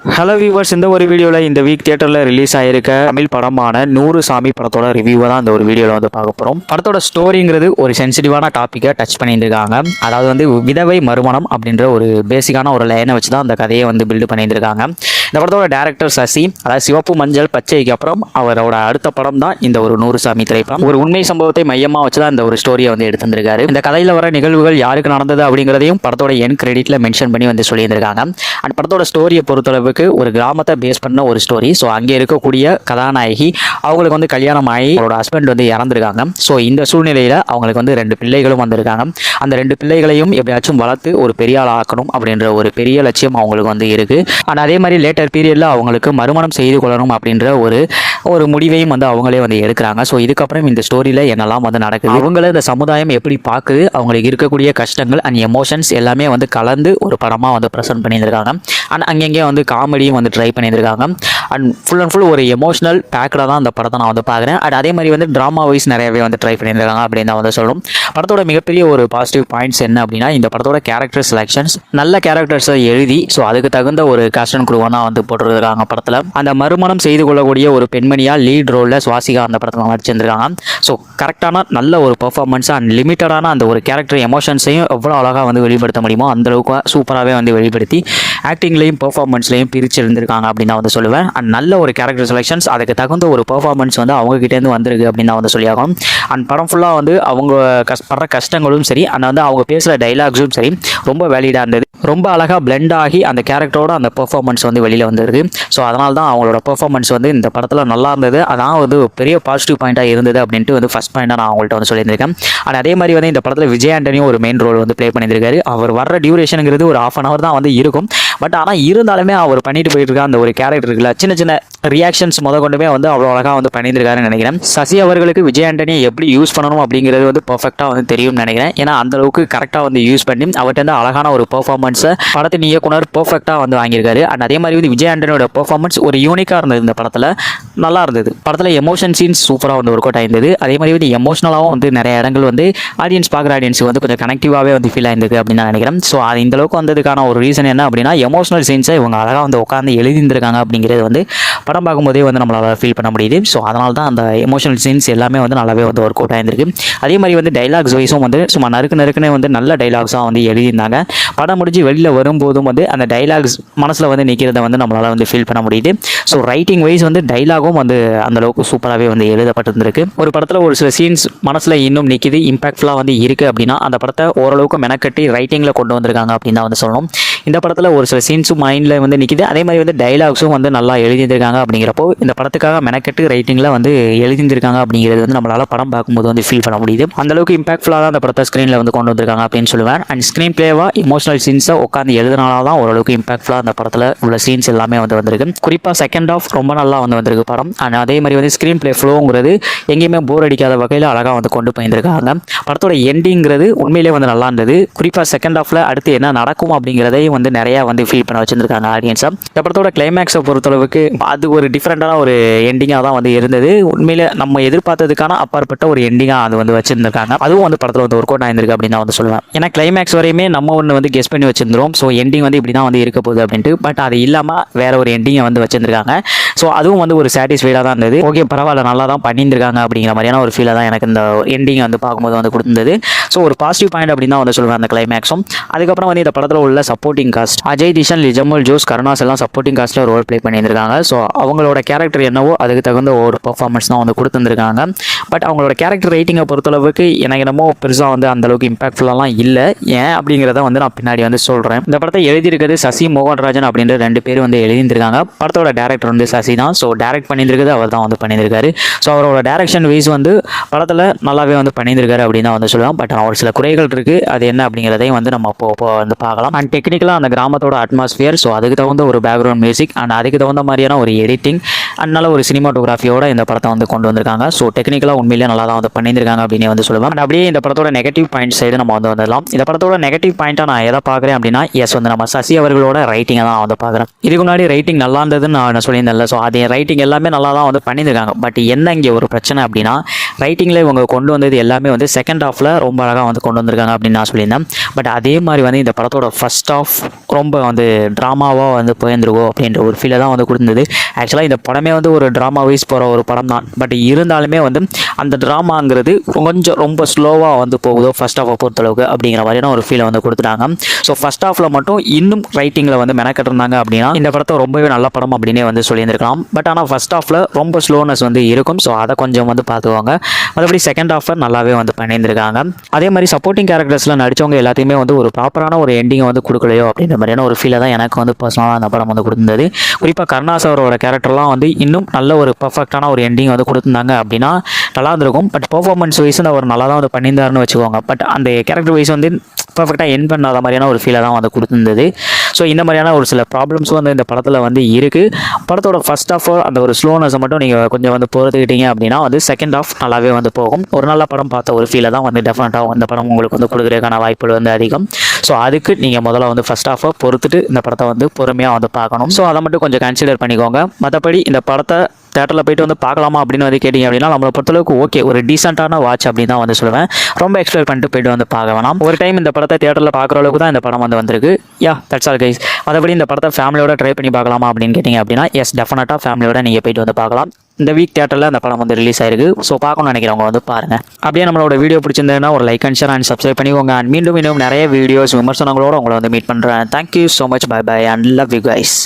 Hello viewers, இந்த ஒரு வீடியோவில் இந்த வீக் தியேட்டரில் ரிலீஸ் ஆகிருக்க தமிழ் படமான 100 சாமி படத்தோட ரிவ்யூவை தான் இந்த ஒரு வீடியோவில் வந்து பார்க்க போகிறோம். படத்தோட ஸ்டோரிங்கிறது ஒரு சென்சிட்டிவான டாப்பிக்கை டச் பண்ணியிருக்காங்க. அதாவது வந்து விதவை மறுமணம் அப்படின்ற ஒரு பேசிக்கான ஒரு லைனை வச்சு தான் அந்த கதையை வந்து பில்டு பண்ணியிருக்காங்க. இந்த படத்தோட டேரக்டர் சசி, அதாவது சிவப்பு மஞ்சள் பச்சைக்கு அப்புறம் அவரோட அடுத்த படம் தான் இந்த ஒரு 100 சாமி திரைப்படம். ஒரு உண்மை சம்பவத்தை மையமாக வச்சு தான் இந்த ஒரு ஸ்டோரியை வந்து எடுத்திருந்திருக்காரு. இந்த கதையில் வர நிகழ்வுகள் யாருக்கு நடந்தது அப்படிங்கிறதையும் படத்தோட என் கிரெடிட்ல மென்ஷன் பண்ணி வந்து சொல்லியிருந்திருக்காங்க. அண்ட் படத்தோட ஸ்டோரியை பொறுத்தளவு ஒரு கிராமத்தை பேஸ் பண்ண ஒரு ஸ்டோரி. ஸோ அங்கே இருக்கக்கூடிய கதாநாயகி அவங்களுக்கு வந்து கல்யாணம் ஆகி அவரோட ஹஸ்பண்ட் வந்து இறந்துருக்காங்க. ஸோ இந்த சூழ்நிலையில் அவங்களுக்கு வந்து 2 பிள்ளைகளும் வந்திருக்காங்க. அந்த 2 பிள்ளைகளையும் எப்படியாச்சும் வளர்த்து ஒரு பெரிய ஆள் ஆக்கணும் அப்படின்ற ஒரு பெரிய லட்சியம் அவங்களுக்கு வந்து இருக்கு. அண்ட் அதே மாதிரி லேட்டர் பீரியட்ல அவங்களுக்கு மறுமணம் செய்து கொள்ளணும் அப்படின்ற ஒரு முடிவையும் வந்து அவங்களே வந்து எடுக்கிறாங்க. ஸோ இதுக்கப்புறம் இந்த ஸ்டோரியில் என்னெல்லாம் வந்து நடக்குது, அவங்கள இந்த சமுதாயம் எப்படி பார்க்குது, அவங்களுக்கு இருக்கக்கூடிய கஷ்டங்கள் அண்ட் எமோஷன்ஸ் எல்லாமே வந்து கலந்து ஒரு படமாக வந்து ப்ரெசென்ட் பண்ணியிருக்காங்க. அண்ட் அங்கங்கே வந்து காமெடியும் வந்து ட்ரை பண்ணியிருக்காங்க. அண்ட் ஃபுல் அண்ட் ஃபுல் ஒரு எமோஷனல் பேக்கடாக தான் அந்த படத்தை நான் வந்து பார்க்குறேன். அண்ட் அதே மாதிரி வந்து ட்ராமா வைஸ் நிறையவே வந்து ட்ரை பண்ணியிருக்காங்க அப்படின்னு தான் வந்து சொல்லணும். படத்தோட மிகப்பெரிய ஒரு பாசிட்டிவ் பாயிண்ட்ஸ் என்ன அப்படின்னா, இந்த படத்தோட கேரக்டர் செலெக்ஷன்ஸ் நல்ல கேரக்டர்ஸை எழுதி ஸோ அதுக்கு தகுந்த ஒரு காஸ்ட் அண்ட் க்ரூவாக தான் வந்து போட்டுருக்காங்க படத்தில். அந்த மறுமணம் செய்து கொள்ளக்கூடிய ஒரு பெண்மணியாக லீட் ரோலில் சுவாசிகா அந்த படத்தில் நடிச்சிருக்காங்க. ஸோ கரெக்டான நல்ல ஒரு பெர்ஃபார்மன்ஸ் அண்ட் லிமிட்டடான அந்த ஒரு கேரக்டர் எமோஷன்ஸையும் எவ்வளோ அழகாக வந்து வெளிப்படுத்த முடியுமோ அந்தளவுக்கு சூப்பராகவே வந்து வெளிப்படுத்தி ஆக்டிங்லையும் பெர்ஃபார்மன்ஸ்லையும் பிரித்து எழுந்திருக்காங்க அப்படின்னு நான் வந்து சொல்லுவேன். அண்ட் நல்ல ஒரு கேரக்டர் செலெக்ஷன்ஸ் அதுக்கு தகுந்த ஒரு பெர்ஃபார்மன்ஸ் வந்து அவங்ககிட்டேருந்து வந்திருக்கு அப்படின்னு நான் வந்து சொல்லியாகும். அண்ட் படம் ஃபுல்லாக வந்து அவங்க படுற கஷ்டங்களும் சரி, அண்ட் வந்து அவங்க பேசுகிற டைலாக்ஸும் சரி ரொம்ப வேலிடாக இருந்தது. ரொம்ப அழகாக பிளெண்ட் ஆகி அந்த கேரக்டரோட அந்த பெர்ஃபார்மன்ஸ் வந்து வெளியில் வந்துருக்கு. ஸோ அதனால தான் அவங்களோட பெர்ஃபார்மன்ஸ் வந்து இந்த படத்தில் நல்லா இருந்தது. அதான் வந்து பெரிய பாசிட்டிவ் பாயிண்ட்டாக இருந்தது அப்படின்ட்டு வந்து ஃபஸ்ட் பாயிண்டாக நான் அவங்கள்ட்ட வந்து சொல்லியிருந்திருக்கேன். அண்ட் அதே மாதிரி வந்து இந்த படத்தில் விஜய் ஆண்டனியும் ஒரு மெயின் ரோல் வந்து ப்ளே பண்ணியிருக்காரு. அவர் வர்ற டியூரேஷனுங்கிறது ஒரு 1/2 hour தான் வந்து இருக்கும். பட் ஆனால் இருந்தாலுமே அவர் பண்ணிட்டு போயிட்டு இருக்க அந்த ஒரு கேரக்டர் இருக்குல்ல, சின்ன சின்ன ரியாக்ஷன்ஸ் கொண்டுமே வந்து அவ்வளோ அழகாக வந்து பண்ணியிருக்காருன்னு நினைக்கிறேன். சசி அவர்களுக்கு விஜய் ஆண்டனியை எப்படி யூஸ் பண்ணணும் அப்படிங்கிறது வந்து பர்ஃபெக்டாக வந்து தெரியும்னு நினைக்கிறேன். ஏன்னா அந்த அளவுக்கு கரெக்டாக வந்து யூஸ் பண்ணி அவர்கிட்ட வந்து அழகான ஒரு பெர்ஃபார்மன்ஸை படத்தின் இயக்குனர் பர்ஃபெக்டாக வந்து வாங்கியிருக்காரு. அண்ட் அதே மாதிரி வந்து விஜய் ஆண்டனியோட பெர்ஃபார்மன்ஸ் ஒரு யூனிக்காக இருந்தது. இந்த படத்தில் நல்லா இருந்தது. படத்தில் எமோஷன் சீன்ஸ் சூப்பராக வந்து ஒர்க் அவுட் ஆயிருந்தது. அதே மாதிரி வந்து எமோஷனலாகவும் வந்து நிறைய இடங்கள் வந்து பார்க்குற ஆடியன்ஸுக்கு வந்து கொஞ்சம் கனெக்டிவாகவே வந்து ஃபீல் ஆயிருந்தது அப்படின்னு நான் நினைக்கிறேன். ஸோ அது இந்த அளவுக்கு வந்ததுக்கான ஒரு ரீசன் என்ன அப்படின்னா, எமோஷனல் சீன்ஸை இவங்க அழகாக வந்து உட்காந்து எழுதியிருந்திருக்காங்க அப்படிங்கிறது வந்து படம் பார்க்கும்போதே வந்து நம்மளால் ஃபீல் பண்ண முடியுது. ஸோ அதனால தான் அந்த எமோஷனல் சீன்ஸ் எல்லாமே வந்து நல்லாவே வந்து ஒர்க் அவுட் ஆயிருந்திருக்கு. அதே மாதிரி வந்து டைலாக்ஸ் வைஸும் வந்து சும்மா நறுக்குன்னு வந்து நல்ல டைலாக்ஸாக வந்து எழுதியிருந்தாங்க. படம் முடிஞ்சு வெளியில் வரும்போதும் வந்து அந்த டைலாக்ஸ் மனசில் வந்து நிற்கிறத வந்து நம்மளால் வந்து ஃபீல் பண்ண முடியுது. ஸோ ரைட்டிங் வைஸ் வந்து டைலாகும் வந்து அந்தளவுக்கு சூப்பராகவே வந்து எழுதப்பட்டிருந்திருக்கு. ஒரு படத்தில் ஒரு சில சீன்ஸ் மனசில் இன்னும் நிற்கிது, இம்பாக்ட்ஃபுல்லாக வந்து இருக்குது அப்படின்னா அந்த படத்தை ஓரளவுக்கு மெனக்கட்டி ரைட்டிங்கில் கொண்டு வந்திருக்காங்க அப்படின்னு தான் வந்து சொல்லணும். இந்த படத்தில் ஒரு சில சீன்ஸும் மைண்டில் வந்து நிற்கிது. அதே மாதிரி வந்து டைலாக்ஸும் வந்து நல்லா எழுதியிருக்காங்க. அப்படிங்கிறப்போ இந்த படத்துக்காக மெனக்கட்டு ரைட்டிங்கில் வந்து எழுதியிருக்காங்க அப்படிங்கிறது வந்து நம்மளால் படம் பார்க்கும்போது வந்து ஃபீல் பண்ண முடியுது. அந்தளவுக்கு இம்பாக்ட்ஃபுல்லாக தான் அந்த படத்தை ஸ்க்ரீனில் வந்து கொண்டு வந்திருக்காங்க அப்படின்னு சொல்லுவேன். அண்ட் ஸ்க்ரீன் பிளேவாக எமோஷனல் சீன்ஸை உட்காந்து எழுதினால தான் ஓரளவுக்கு இம்பாக்ட்ஃபுல்லாக அந்த படத்தில் உள்ள சீன்ஸ் எல்லாமே வந்து வந்திருக்கு. குறிப்பாக செகண்ட் ஆஃப் ரொம்ப நல்லா வந்து வந்திருக்கு படம். அண்ட் அதே மாதிரி வந்து ஸ்க்ரீன் பிளே ஃப்ளோங்கிறது எங்கேயுமே போர் அடிக்காத வகையில் அழகாக வந்து கொண்டு போயிருந்திருக்காங்க. படத்தோட எண்டிங்கிறது உண்மையிலே வந்து நல்லா இருந்தது. குறிப்பாக செகண்ட் ஆஃபில் அடுத்து என்ன நடக்கும் அப்படிங்கிறதையும் வந்து நிறையா வந்து ஃபீல் பண்ண வச்சுருக்காங்க ஆடியன்ஸாக. இந்த படத்தோட கிளைமேக்ஸை பொறுத்தளவுக்கு அது ஒரு டிஃப்ரெண்டான ஒரு எண்டிங்காக தான் வந்து இருந்தது. உண்மையிலே நம்ம எதிர்பார்த்ததுக்கான அப்பாற்பட்ட ஒரு எண்டிங்காக அது வந்து வச்சிருந்திருக்காங்க. அதுவும் வந்து படத்தில் வந்து ஒர்க் அவுட் ஆயிருந்திருக்கு அப்படின்னு தான் வந்து சொல்லுவேன். ஏன்னா கிளைமேக்ஸ் வரையுமே நம்ம ஒன்று வந்து கெஸ் பண்ணி வச்சிருந்தோம். ஸோ எண்டிங் வந்து இப்படி தான் வந்து இருக்க போகுது அப்படின்ட்டு. பட் அது இல்லாமல் வேற ஒரு எண்டிங்கை வந்து வச்சிருந்திருக்காங்க. ஸோ அதுவும் வந்து ஒரு சாட்டிஸ்ஃபைடாக தான் இருந்தது. ஓகே, பரவாயில்ல, நல்லா தான் பண்ணியிருக்காங்க அப்படிங்கிற மாதிரியான ஒரு ஃபீலாக தான் எனக்கு இந்த எண்டிங் வந்து பார்க்கும்போது வந்து கொடுத்துருந்தது. ஸோ ஒரு பாசிட்டிவ் பாயிண்ட் அப்படின்னு தான் வந்து சொல்லுவேன் அந்த கிளைமேக்ஸும். அதுக்கப்புறம் வந்து இந்த படத்தில் உள்ள சப்போர்ட்டிங் காஸ்ட் அஜய் திஷன், லிஜமுல் ஜோஸ், கருணாஸ் எல்லாம் சப்போர்ட்டிங் காஸ்ட்டில் ரோல் ப்ளே பண்ணியிருக்காங்க. ஸோ அவங்களோட கேரக்டர் என்னவோ அதுக்கு தகுந்த ஒரு பர்ஃபார்மன்ஸ் தான் வந்து கொடுத்துருக்காங்க. பட் அவங்களோட கேரக்டர் ரைட்டிங்கை பொறுத்தளவுக்கு எனக்கு என்னமோ பெருசாக வந்து அந்தளவுக்கு இம்பாக்ட்ஃபுல்லாலாம் இல்லை. ஏன் அப்படிங்கிறத வந்து நான் பின்னாடி வந்து சொல்கிறேன். இந்த படத்தை எழுதியிருக்கிறது சசி மோகன்ராஜன் அப்படின்ற 2 பேர் வந்து எழுதியிருக்காங்க. படத்தோட டேரக்டர் வந்து சசி தான். ஸோ டேரக்ட் பண்ணியிருக்கிறது அவர் தான் வந்து பண்ணியிருக்காரு. ஸோ அவரோட டேரக்ஷன் வைஸ் வந்து படத்தில் நல்லாவே வந்து பண்ணியிருக்காரு அப்படின்னு தான் வந்து சொல்லுவேன். பட் ஒரு சில குறைகள் இருக்குது. அது என்ன அப்படிங்கிறதையும் வந்து நம்ம அப்போ வந்து பார்க்கலாம். அண்ட் டெக்னிக்கலாக அந்த கிராமத்தோட அட்மாஸ்பியர், ஸோ அதுக்கு தகுந்த ஒரு பேக்ரவுண்ட் மியூசிக் அண்ட் அதுக்கு தகுந்த மாதிரியான ஒரு எடிட்டிங் அண்ட் நல்ல ஒரு சினிமாட்டோகிராஃபியோட இந்த படத்தை வந்து கொண்டு வந்திருக்காங்க. ஸோ டெக்னிக்கலாக உண்மையிலேயே நல்லா தான் வந்து பண்ணியிருக்காங்க அப்படின்னு வந்து சொல்லுவேன். அண்ட் அப்படியே இந்த படத்தோட நெகட்டிவ் பாயிண்ட் சைடு நம்ம வந்து வந்துடலாம். இந்த படத்தோட நெகட்டிவ் பாயிண்ட்டாக நான் எதை பார்க்குறேன் அப்படின்னா, எஸ் வந்து நம்ம சசி அவர்களோட ரைட்டிங்கை தான் வந்து பார்க்குறேன். இதுக்கு முன்னாடி ரைட்டிங் நல்லா இருந்ததுன்னு நான் சொல்லியிருந்தேன்ல. ஸோ அது ரைட்டிங் எல்லாமே நல்லா தான் வந்து பண்ணியிருக்காங்க. பட் என்ன இங்கே ஒரு பிரச்சனை அப்படின்னா, ரைட்டிங்கில் இவங்க கொண்டு வந்தது எல்லாமே வந்து செகண்ட் ஹாஃபில் ரொம்ப அழகாக வந்து கொண்டு வந்திருக்காங்க அப்படின்னு நான் சொல்லியிருந்தேன். பட் அதே மாதிரி வந்து இந்த படத்தோட ஃபர்ஸ்ட் ஹாஃப் ரொம்ப வந்து ட்ராமாவாக வந்து போயிருந்துருக்கோ அப்படின்ற ஒரு ஃபீலை தான் வந்து கொடுத்தது. ஆக்சுவலாக இந்த படமே வந்து ஒரு ட்ராமா வைஸ் போகிற ஒரு படம் தான். பட் இருந்தாலுமே வந்து அந்த ட்ராமாங்கிறது கொஞ்சம் ரொம்ப ஸ்லோவாக வந்து போகுதோ ஃபர்ஸ்ட் ஹாஃபை பொறுத்தளவுக்கு அப்படிங்கிற மாதிரியான ஒரு ஃபீலை வந்து கொடுத்துட்டாங்க. ஸோ ஃபர்ஸ்ட் ஹாஃபில் மட்டும் இன்னும் ரைட்டிங்கில் வந்து மெனக்கட்டிருந்தாங்க அப்படின்னா இந்த படத்தை ரொம்பவே நல்ல படம் அப்படின்னே வந்து சொல்லியிருந்திருக்கலாம். பட் ஆனால் ஃபர்ஸ்ட் ஹாஃபில் ரொம்ப ஸ்லோனஸ் வந்து இருக்கும். ஸோ அதை கொஞ்சம் வந்து பார்த்துக்குவாங்க. மற்றபடி செகண்ட் ஹாஃபில் நல்லாவே வந்து பண்ணியிருந்திருக்காங்க. அதே மாதிரி சப்போர்ட்டிங் கேரக்டர்ஸில் நடித்தவங்க எல்லாத்தையுமே வந்து ஒரு ப்ராப்பரான ஒரு எண்டிங்கை வந்து கொடுக்கலையோ அப்படின்ற மாதிரியான ஒரு ஃபீலை தான் எனக்கு வந்து பர்சனலாக அந்த படம் வந்து கொடுத்துருந்தது. குறிப்பாக கருணாஸ் அவரோட கேரக்டர்லாம் வந்து இன்னும் நல்ல ஒரு பர்ஃபெக்டான ஒரு எண்டிங் வந்து கொடுத்துருந்தாங்க அப்படின்னா நல்லா இருந்திருக்கும். பட் பெர்ஃபார்மன்ஸ் வைஸ் அவர் நல்லா தான் வந்து பண்ணியிருந்தாருன்னு வச்சுக்கோங்க. பட் அந்த கேரக்டர் வைஸ் வந்து பர்ஃபெக்டாக என் பண்ணாத மாதிரியான ஒரு ஃபீலை தான் வந்து கொடுத்துருந்தது. ஸோ இந்த மாதிரியான ஒரு சில ப்ராப்ளம்ஸும் வந்து இந்த படத்தில் வந்து இருக்குது. படத்தோட ஃபர்ஸ்ட் ஹாஃப் அந்த ஒரு ஸ்லோனஸை மட்டும் நீங்கள் கொஞ்சம் வந்து பொறுத்துக்கிட்டீங்க அப்படின்னா வந்து செகண்ட் ஹாஃப் நல்லாவே வந்து போகும். ஒரு நல்ல படம் பார்த்த ஒரு ஃபீலை தான் வந்து டெஃபினட்டாக இந்த படம் உங்களுக்கு வந்து கொடுக்குறதுக்கான வாய்ப்புகள் வந்து அதிகம். ஸோ அதுக்கு நீங்கள் முதல்ல வந்து ஃபர்ஸ்ட் ஹாஃபை பொறுத்துட்டு இந்த படத்தை வந்து பொறுமையாக வந்து பார்க்கணும். ஸோ அதை மட்டும் கொஞ்சம் கன்சிடர் பண்ணிக்கோங்க. மற்றபடி இந்த படத்தை தேட்டரில் போயிட்டு வந்து பார்க்கலாமா அப்படின்னு வந்து கேட்டிங்க அப்படின்னா நம்மளை பொறுத்தளவுக்கு ஓகே ஒரு டீசெண்டான வாட்ச் அப்படின்னு தான் வந்து சொல்லுவேன். ரொம்ப எக்ஸ்பெக்ட் பண்ணிட்டு போயிட்டு வந்து பார்க்க வேணாம். ஒரு டைம் இந்த படத்தை தேட்டரில் பார்க்குற அளவுக்கு தான் இந்த படம் வந்து வந்திருக்கு. Yeah that's all guys. மற்றபடி இந்த படத்தை ஃபேமிலியோட ட்ரை பண்ணி பார்க்கலாமா அப்படின்னு கேட்டிங்க அப்படின்னா எஸ் டெஃபினட்டாக ஃபேமிலியோட நீங்கள் போயிட்டு வந்து பார்க்கலாம். இந்த வீக் தேட்டரில் அந்த படம் வந்து ரிலீஸ் ஆயிருக்கு. ஸோ பார்க்கணும்னு நினைக்கிறவங்க வந்து பாருங்கள். அப்படியே நம்மளோட வீடியோ பிடிச்சிருந்ததுன்னா ஒரு like and share and subscribe பண்ணிக்கோங்க. அண்ட் மீண்டும் நிறைய வீடியோஸ் விமர்சனங்களோடு உங்களை வந்து மீட் பண்ணுறேன். Thank you so much. Bye bye and love you guys.